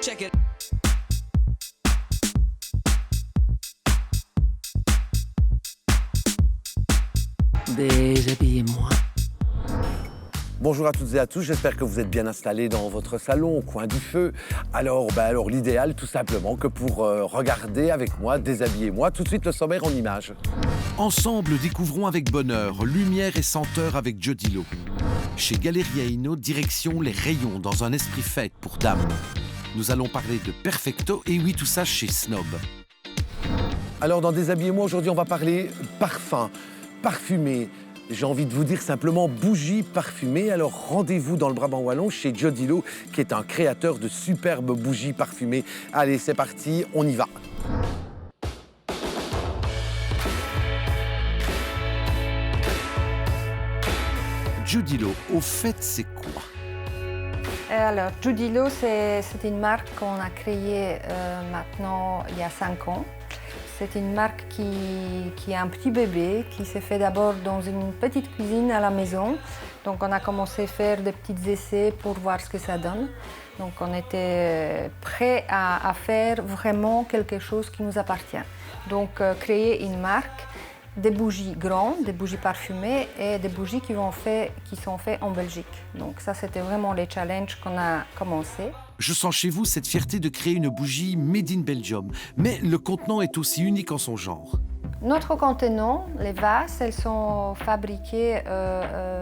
Check it. Déshabillez-moi. Bonjour à toutes et à tous, j'espère que vous êtes bien installés dans votre salon, au coin du feu. Alors l'idéal, tout simplement, que pour regarder avec moi, déshabillez-moi, tout de suite le sommaire en images. Ensemble, découvrons avec bonheur lumière et senteur avec Joe Dilo. Chez Galeria Ino, direction les rayons dans un esprit fête pour dames. Nous allons parler de Perfecto et oui, tout ça chez Snob. Alors dans Déshabillez-moi, aujourd'hui, on va parler parfum, parfumé. J'ai envie de vous dire simplement bougies parfumées. Alors rendez-vous dans le Brabant Wallon chez Joe Dilo, qui est un créateur de superbes bougies parfumées. Allez, c'est parti, on y va. Joe Dilo, au fait, c'est quoi? Alors, Joe Dilo, c'est une marque qu'on a créée maintenant il y a 5 ans. C'est une marque qui est un petit bébé, qui s'est fait d'abord dans une petite cuisine à la maison. Donc on a commencé à faire des petits essais pour voir ce que ça donne. Donc on était prêt à faire vraiment quelque chose qui nous appartient. Donc créer une marque, des bougies grandes, des bougies parfumées et des bougies qui sont faites en Belgique. Donc ça, c'était vraiment les challenges qu'on a commencé. Je sens chez vous cette fierté de créer une bougie made in Belgium. Mais le contenant est aussi unique en son genre. Notre contenant, les vases, elles sont fabriquées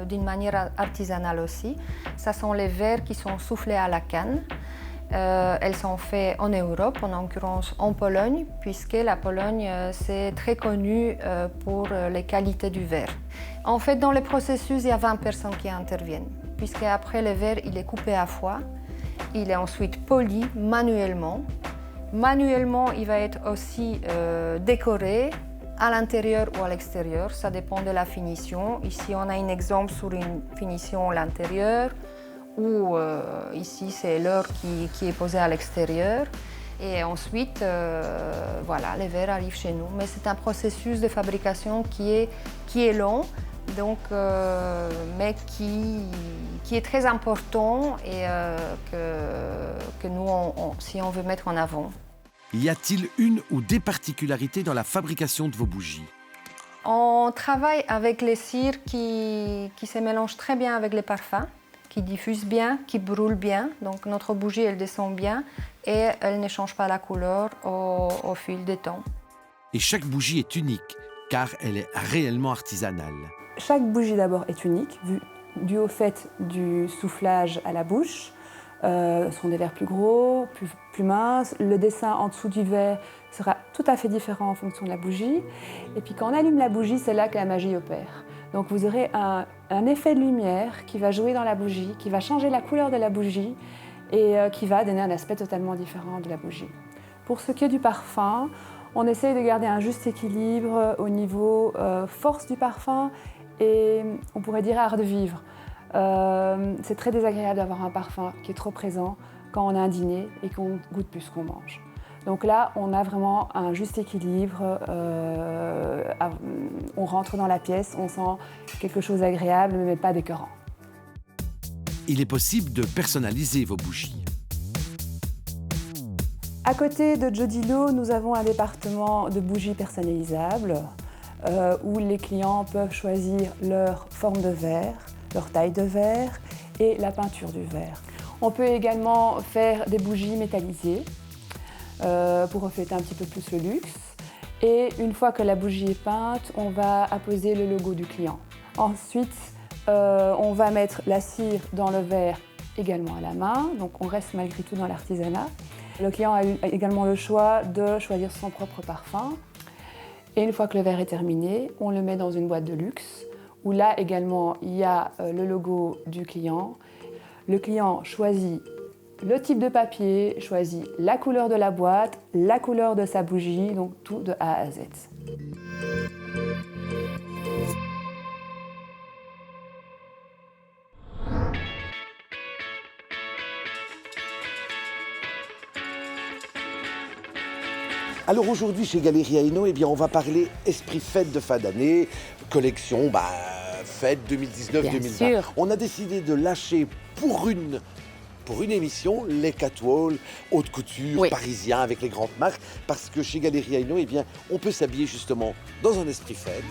d'une manière artisanale aussi. Ça sont les verres qui sont soufflés à la canne. Elles sont faites en Europe, en l'occurrence en Pologne, puisque la Pologne, c'est très connu pour les qualités du verre. En fait, dans le processus, il y a 20 personnes qui interviennent, puisqu'après le verre, il est coupé à froid. Il est ensuite poli manuellement. Manuellement, il va être aussi décoré à l'intérieur ou à l'extérieur. Ça dépend de la finition. Ici, on a un exemple sur une finition à l'intérieur, ou ici, c'est l'or qui est posé à l'extérieur. Et ensuite, voilà, les verres arrivent chez nous. Mais c'est un processus de fabrication qui est long, donc, mais qui est très important et que nous, si on veut mettre en avant. Y a-t-il une ou des particularités dans la fabrication de vos bougies? On travaille avec les cires qui se mélangent très bien avec les parfums, qui diffusent bien, qui brûlent bien. Donc notre bougie, elle descend bien et elle ne change pas la couleur au fil du temps. Et chaque bougie est unique, car elle est réellement artisanale. Chaque bougie d'abord est unique, dû au fait du soufflage à la bouche. Ce sont des verres plus gros, plus minces. Le dessin en dessous du verre sera tout à fait différent en fonction de la bougie. Et puis quand on allume la bougie, c'est là que la magie opère. Donc vous aurez un effet de lumière qui va jouer dans la bougie, qui va changer la couleur de la bougie et qui va donner un aspect totalement différent de la bougie. Pour ce qui est du parfum, on essaye de garder un juste équilibre au niveau force du parfum et on pourrait dire art de vivre. C'est très désagréable d'avoir un parfum qui est trop présent quand on a un dîner et qu'on goûte plus qu'on mange. Donc là, on a vraiment un juste équilibre. On rentre dans la pièce, on sent quelque chose d'agréable, mais pas d'écœurant. Il est possible de personnaliser vos bougies. À côté de Joe Dilo, nous avons un département de bougies personnalisables où les clients peuvent choisir leur forme de verre, leur taille de verre et la peinture du verre. On peut également faire des bougies métallisées pour refléter un petit peu plus le luxe. Et une fois que la bougie est peinte, on va apposer le logo du client. Ensuite, on va mettre la cire dans le verre également à la main, donc on reste malgré tout dans l'artisanat. Le client a également le choix de choisir son propre parfum. Et une fois que le verre est terminé, on le met dans une boîte de luxe, où là également il y a le logo du client. Le client choisit le type de papier, choisit la couleur de la boîte, la couleur de sa bougie, donc tout de A à Z. Alors aujourd'hui chez Galeria Ino, eh bien, on va parler esprit fête de fin d'année, collection fête 2019-2020. On a décidé de lâcher pour une pour une émission, les catwalks, haute couture, Oui. parisien, avec les grandes marques, parce que chez Galeria Hainaut, eh bien, on peut s'habiller justement dans un esprit fête.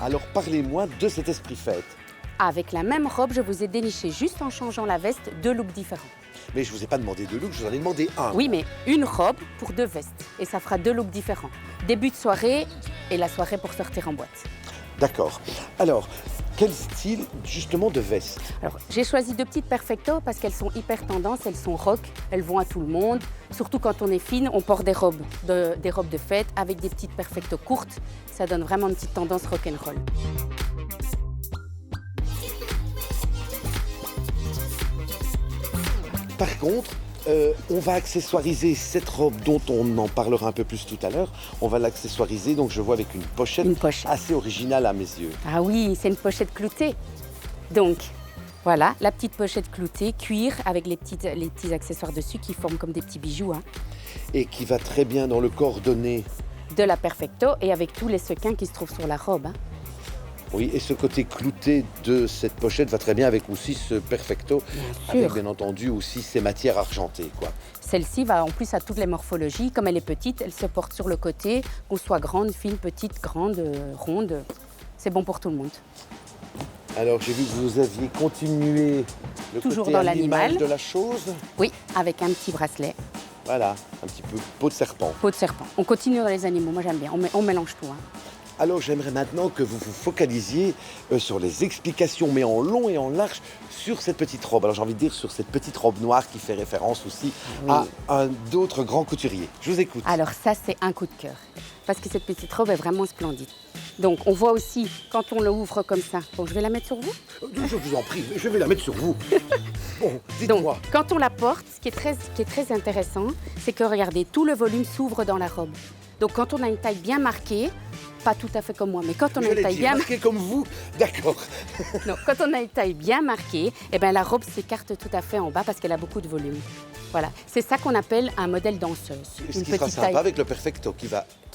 Alors parlez-moi de cet esprit fête. Avec la même robe, je vous ai déniché, juste en changeant la veste, 2 looks différents. Mais je vous ai pas demandé 2 looks, je vous en ai demandé un. Oui, mais une robe pour 2 vestes. Et ça fera 2 looks différents. Début de soirée et la soirée pour sortir en boîte. D'accord. Alors, quel style justement de veste? Alors, j'ai choisi 2 petites Perfecto parce qu'elles sont hyper tendance, elles sont rock, elles vont à tout le monde. Surtout quand on est fine, on porte des robes de fête avec des petites Perfecto courtes. Ça donne vraiment une petite tendance rock'n'roll. Par contre, on va accessoiriser cette robe dont on en parlera un peu plus tout à l'heure. On va l'accessoiriser, donc je vois avec une pochette, assez originale à mes yeux. Ah oui, c'est une pochette cloutée. Donc, voilà, la petite pochette cloutée, cuir, avec les petits accessoires dessus qui forment comme des petits bijoux. Hein. Et qui va très bien dans le coordonné. De la Perfecto et avec tous les sequins qui se trouvent sur la robe. Hein. Oui, et ce côté clouté de cette pochette va très bien avec aussi ce Perfecto, avec bien entendu aussi ces matières argentées, quoi. Celle-ci va en plus à toutes les morphologies. Comme elle est petite, elle se porte sur le côté, qu'on soit grande, fine, petite, grande, ronde. C'est bon pour tout le monde. Alors, j'ai vu que vous aviez continué le Toujours côté dans animal l'animal. de la chose. Oui, avec un petit bracelet, Voilà, un petit peu peau de serpent. peau de serpent. On continue dans les animaux, moi j'aime bien, on mélange tout. Hein. Alors, j'aimerais maintenant que vous vous focalisiez sur les explications, mais en long et en large, sur cette petite robe. Alors, j'ai envie de dire sur cette petite robe noire qui fait référence aussi à un d'autres grands couturiers. Je vous écoute. Alors ça, c'est un coup de cœur, parce que cette petite robe est vraiment splendide. Donc, on voit aussi, quand on l'ouvre comme ça, bon, je vais la mettre sur vous. Je vous en prie, je vais la mettre sur vous. Bon, Donc, dites-moi. quand on la porte, ce qui est très intéressant, c'est que, regardez, tout le volume s'ouvre dans la robe. Donc, quand on a une taille bien marquée, pas tout à fait comme moi, mais quand on a une taille bien marquée comme vous, d'accord. non, quand on a une taille bien marquée, eh ben, la robe s'écarte tout à fait en bas parce qu'elle a beaucoup de volume. Voilà, c'est ça qu'on appelle un modèle danseuse. Ce Une qui sera petite sympa taille avec le Perfecto qui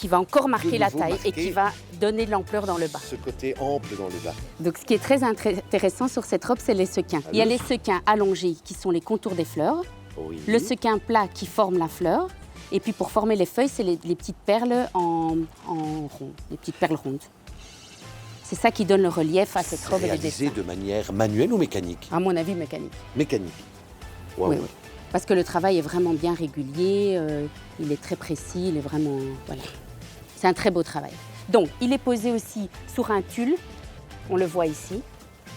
va encore marquer de la nouveau taille marquer et qui va donner de l'ampleur dans le bas. ce côté ample dans le bas. Donc, ce qui est très intéressant sur cette robe, c'est les sequins. Il y a les sequins allongés qui sont les contours des fleurs, Oui. le sequin plat qui forme la fleur, et puis pour former les feuilles, c'est les petites perles en rond, les petites perles rondes. C'est ça qui donne le relief à cette robe et les Réalisé dessins. de manière manuelle ou mécanique? À mon avis, mécanique. Mécanique. Waouh. Oui, oui. Parce que le travail est vraiment bien régulier, il est très précis, il est vraiment... Voilà. C'est un très beau travail. Donc, il est posé aussi sur un tulle, on le voit ici,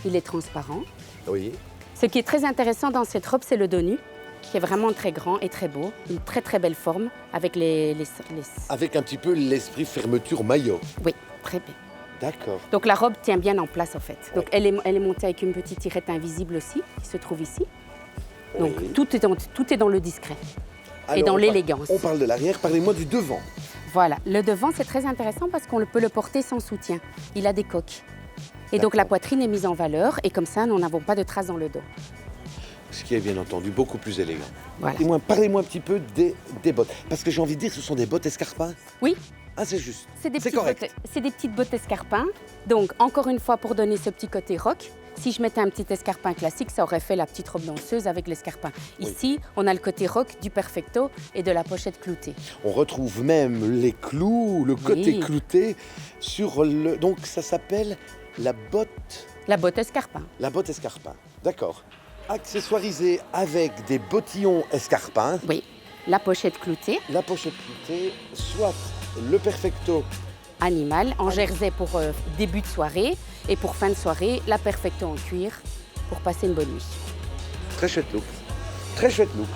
il est transparent. Oui. Ce qui est très intéressant dans cette robe, c'est le dos nu, qui est vraiment très grand et très beau, une très très belle forme, avec les... Avec un petit peu l'esprit fermeture maillot. Oui, très bien. D'accord. Donc la robe tient bien en place en fait. Donc elle est montée avec une petite tirette invisible aussi, qui se trouve ici. Donc Oui. tout est dans le discret et Alors, dans on l'élégance. On parle de l'arrière, parlez-moi du devant. Voilà, le devant c'est très intéressant parce qu'on peut le porter sans soutien. Il a des coques. Et donc D'accord. la poitrine est mise en valeur et comme ça nous n'avons pas de traces dans le dos. Ce qui est bien entendu beaucoup plus élégant. Voilà. Et parlez-moi un petit peu des bottes. Parce que j'ai envie de dire, ce sont des bottes escarpins. Oui, Ah, c'est juste. c'est des, correct. c'est des petites bottes escarpins. Donc encore une fois pour donner ce petit côté rock. Si je mettais un petit escarpin classique, ça aurait fait la petite robe danseuse avec l'escarpin. Oui. Ici, on a le côté rock du Perfecto et de la pochette cloutée. On retrouve même les clous, le côté Oui. clouté sur le... Donc ça s'appelle la botte... La botte escarpin. La botte escarpin. D'accord. Accessoirisée avec des bottillons escarpins, Oui. La pochette cloutée, la pochette cloutée, soit le Perfecto. animal, en jersey pour début de soirée. Et pour fin de soirée, la Perfecto en cuir pour passer une bonne nuit. Très chouette look. Très chouette look.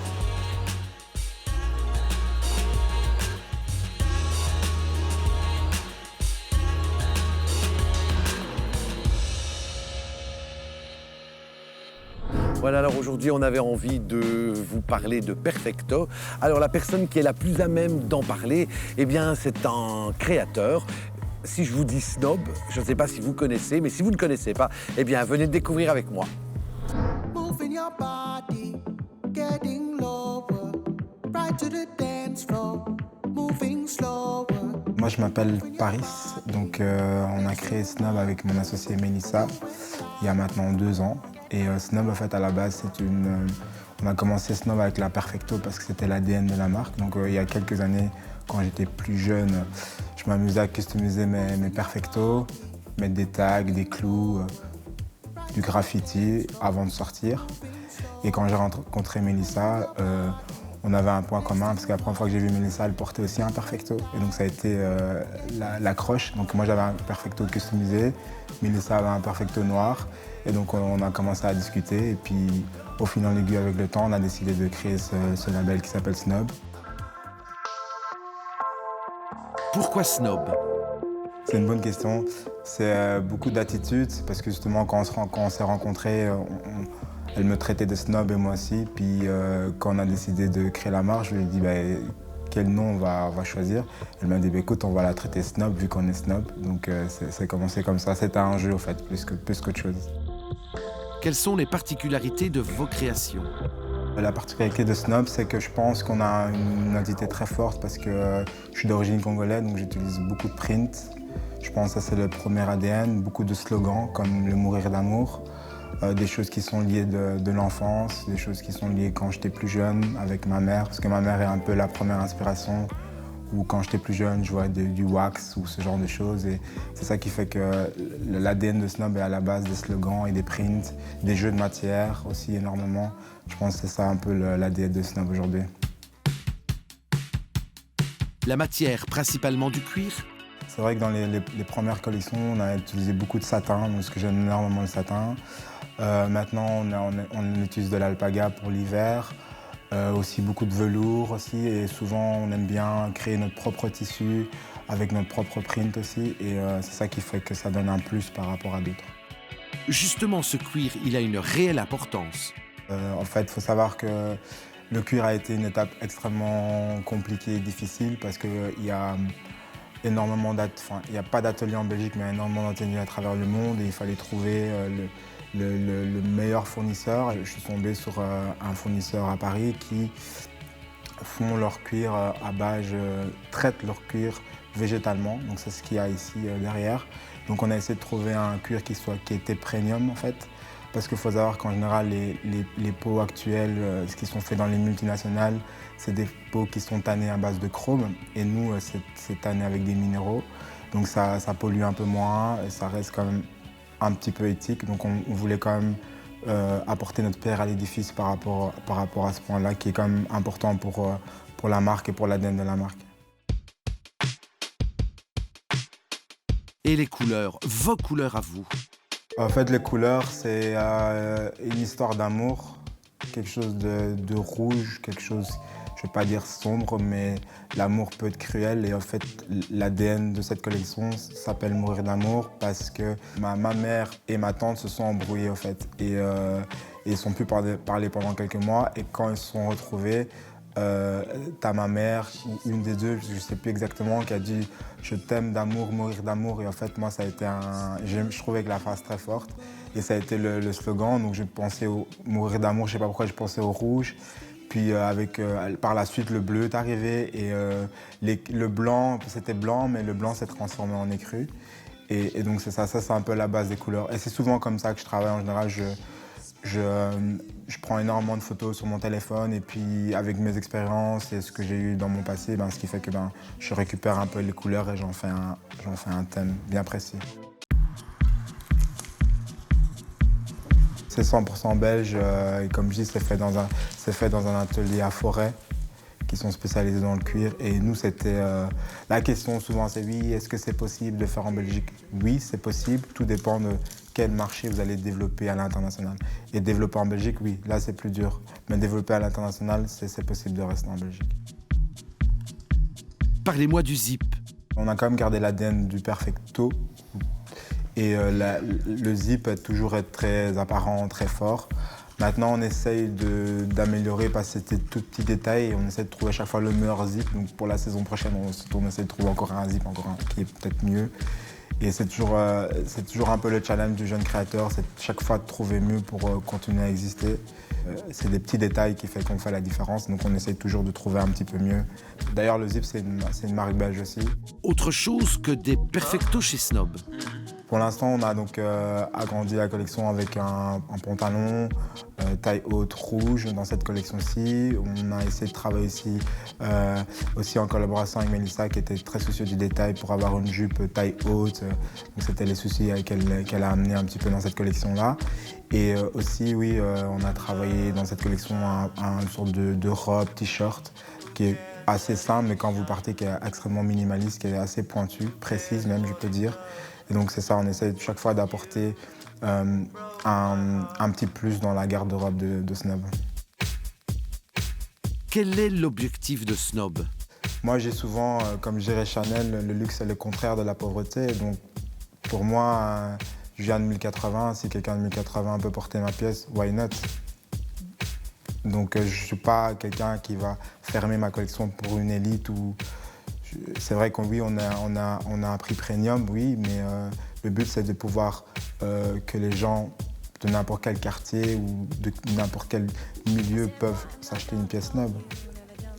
Voilà, alors aujourd'hui, on avait envie de vous parler de Perfecto. Alors, la personne qui est la plus à même d'en parler, eh bien, c'est un créateur. Si je vous dis Snob, je ne sais pas si vous connaissez, mais si vous ne connaissez pas, eh bien, venez découvrir avec moi. Moving your body, getting lower, right to the dance floor, moving slower. Moi, je m'appelle Paris. Donc, on a créé Snob avec mon associée Mélissa il y a maintenant 2 ans. Et Snob, en fait, à la base, on a commencé Snob avec la Perfecto parce que c'était l'ADN de la marque. Donc, il y a quelques années, quand j'étais plus jeune, je m'amusais à customiser mes Perfecto, mettre des tags, des clous, du graffiti avant de sortir. Et quand j'ai rencontré Mélissa, on avait un point commun parce que la première fois que j'ai vu Mélissa, elle portait aussi un Perfecto. Et donc ça a été l'accroche. Donc moi j'avais un Perfecto customisé, Mélissa avait un Perfecto noir. Et donc on a commencé à discuter. Et puis au fil en aiguille avec le temps, on a décidé de créer ce label qui s'appelle Snob. Pourquoi Snob? C'est une bonne question. C'est beaucoup d'attitude parce que justement quand on s'est rencontrés, elle me traitait de snob et moi aussi. Puis quand on a décidé de créer la marque, je lui ai dit quel nom on va choisir. Elle m'a dit écoute, on va la traiter snob vu qu'on est snob. Donc c'est commencé comme ça. C'était un jeu en fait, plus qu'autre chose. Quelles sont les particularités de vos créations? La particularité de Snob, c'est que je pense qu'on a une identité très forte parce que je suis d'origine congolaise, donc j'utilise beaucoup de prints. Je pense que ça c'est le premier ADN, beaucoup de slogans comme le mourir d'amour, des choses qui sont liées de l'enfance, des choses qui sont liées quand j'étais plus jeune avec ma mère, parce que ma mère est un peu la première inspiration, ou quand j'étais plus jeune, je vois du wax ou ce genre de choses. Et c'est ça qui fait que l'ADN de Snob est à la base des slogans et des prints, des jeux de matière aussi énormément. Je pense que c'est ça un peu l'ADN de Snob aujourd'hui. La matière, principalement du cuir? C'est vrai que dans les premières collections, on a utilisé beaucoup de satin, parce que j'aime énormément le satin. Maintenant, on utilise de l'alpaga pour l'hiver, aussi beaucoup de velours aussi, et souvent on aime bien créer notre propre tissu avec notre propre print aussi, et c'est ça qui fait que ça donne un plus par rapport à d'autres. Justement, ce cuir, il a une réelle importance. En fait, il faut savoir que le cuir a été une étape extrêmement compliquée et difficile parce qu'il y a énormément il n'y a pas d'atelier en Belgique, mais il y a énormément d'ateliers à travers le monde et il fallait trouver le meilleur fournisseur. Et je suis tombé sur un fournisseur à Paris qui font leur cuir à base, traitent leur cuir végétalement. Donc c'est ce qu'il y a ici derrière. Donc on a essayé de trouver un cuir qui était premium en fait. Parce qu'il faut savoir qu'en général, les peaux actuelles, ce qui sont faits dans les multinationales, c'est des peaux qui sont tannées à base de chrome. Et nous, c'est tanné avec des minéraux. Donc ça pollue un peu moins et ça reste quand même un petit peu éthique. Donc on voulait quand même apporter notre pierre à l'édifice par rapport à ce point-là, qui est quand même important pour la marque et pour l'ADN de la marque. Et les couleurs, vos couleurs à vous? En fait, les couleurs, c'est une histoire d'amour, quelque chose de rouge, quelque chose, je ne vais pas dire sombre, mais l'amour peut être cruel. Et en fait, l'ADN de cette collection s'appelle Mourir d'amour parce que ma mère et ma tante se sont embrouillées en fait. Et ils sont plus parler pendant quelques mois. Et quand ils se sont retrouvés, t'as ma mère, ou une des deux, je ne sais plus exactement, qui a dit « Je t'aime d'amour, mourir d'amour ». Et en fait, moi, ça a été je trouvais que la phrase très forte. Et ça a été le slogan. Donc, je pensais au mourir d'amour, je ne sais pas pourquoi, je pensais au rouge. Puis, par la suite, le bleu est arrivé. Et le blanc, c'était blanc, mais le blanc s'est transformé en écru. Et donc, c'est ça, c'est un peu la base des couleurs. Et c'est souvent comme ça que je travaille. En général, je prends énormément de photos sur mon téléphone et puis avec mes expériences et ce que j'ai eu dans mon passé, ce qui fait que je récupère un peu les couleurs et j'en fais un thème bien précis. C'est 100% belge et comme je dis, c'est fait dans un atelier à Forêt qui sont spécialisés dans le cuir. Et nous, c'était la question souvent, c'est oui, est-ce que c'est possible de faire en Belgique? Oui, c'est possible. Tout dépend de quel marché vous allez développer à l'international. Et développer en Belgique, oui, là c'est plus dur. Mais développer à l'international, c'est possible de rester en Belgique. Parlez-moi du zip. On a quand même gardé l'ADN du Perfecto. Et le zip a toujours été très apparent, très fort. Maintenant, on essaye d'améliorer parce que c'était tout petits détails et on essaie de trouver à chaque fois le meilleur zip. Donc pour la saison prochaine, on essaie de trouver encore un zip qui est peut-être mieux. Et c'est toujours un peu le challenge du jeune créateur, c'est chaque fois de trouver mieux pour continuer à exister. C'est des petits détails qui font qu'on fait la différence, donc on essaie toujours de trouver un petit peu mieux. D'ailleurs, le Zip, c'est une marque belge aussi. Autre chose que des perfectos chez Snob. Pour l'instant, on a donc agrandi la collection avec un pantalon taille haute rouge dans cette collection-ci. On a essayé de travailler aussi en collaboration avec Mélissa, qui était très soucieuse du détail pour avoir une jupe taille haute. Donc c'était les soucis qu'elle a amenés un petit peu dans cette collection-là. Et aussi, oui, on a travaillé dans cette collection une sorte de robe, t-shirt, qui est assez simple, mais quand vous partez, qui est extrêmement minimaliste, qui est assez pointue, précise même, je peux dire. Et donc c'est ça, on essaie chaque fois d'apporter un petit plus dans la garde-robe de Snob. Quel est l'objectif de Snob? Moi, j'ai souvent, comme je dirais Chanel, le luxe est le contraire de la pauvreté. Et donc pour moi, je viens de 1080, si quelqu'un de 1080 peut porter ma pièce, why not? Donc je ne suis pas quelqu'un qui va fermer ma collection pour une élite. C'est vrai qu'on oui, on a un prix premium, oui, mais le but c'est de pouvoir que les gens de n'importe quel quartier ou de n'importe quel milieu peuvent s'acheter une pièce Snob.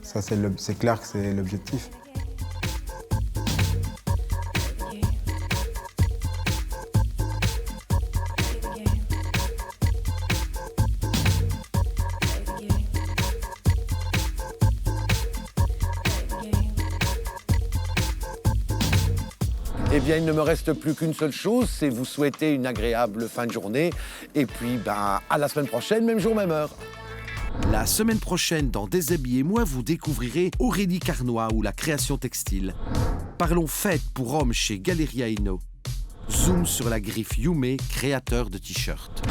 Ça, c'est clair que c'est l'objectif. Eh bien, il ne me reste plus qu'une seule chose, c'est vous souhaiter une agréable fin de journée. Et puis, à la semaine prochaine, même jour, même heure. La semaine prochaine, dans Déshabillez-moi, vous découvrirez Aurélie Carnois ou la création textile. Parlons fête pour hommes chez Galeria Ino. Zoom sur la griffe Yume, créateur de t-shirts.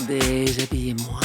Déshabillez-moi.